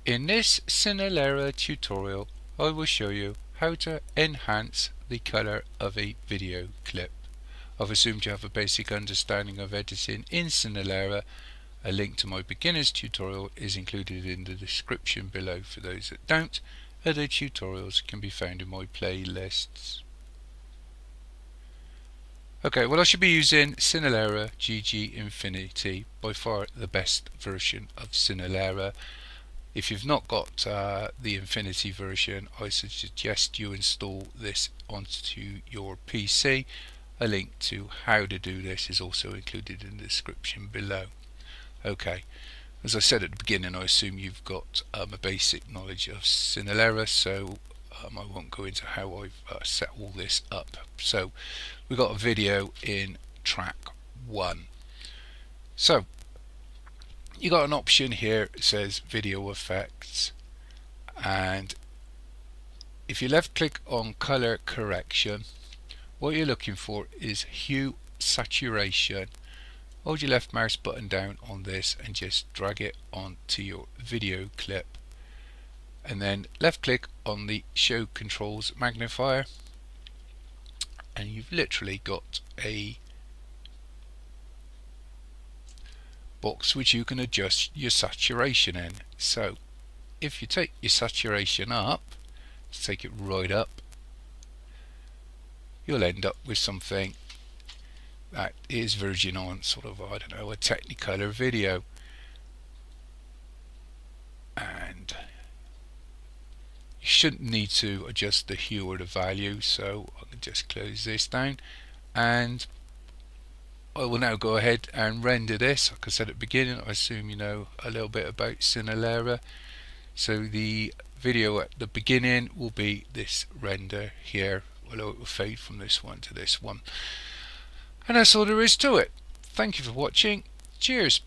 In this Cinelerra tutorial I will show you how to enhance the color of a video clip. I've assumed you have a basic understanding of editing in Cinelerra. A link to my beginner's tutorial is included in the description below for those that don't. Other tutorials can be found in my playlists. Okay, well I should be using Cinelerra-GG Infinity, by far the best version of Cinelerra. If you've not got the Infinity version, I suggest you install this onto your PC. A link to how to do this is also included in the description below. Okay, as I said at the beginning, I assume you've got a basic knowledge of Cinelerra, so I won't go into how I've set all this up. So we've got a video in track 1. So you got an option here, it says video effects, and if you left click on color correction, what you're looking for is hue saturation. Hold your left mouse button down on this and just drag it onto your video clip, and then left click on the show controls magnifier, and you've literally got a box which you can adjust your saturation in. So if you take your saturation up, take it right up, you'll end up with something that is verging on sort of, I don't know, a Technicolor video. And you shouldn't need to adjust the hue or the value, so I can just close this down, and I will now go ahead and render this. Like I said at the beginning, I assume you know a little bit about Cinelerra. So the video at the beginning will be this render here, although it will fade from this one to this one. And that's all there is to it. Thank you for watching. Cheers.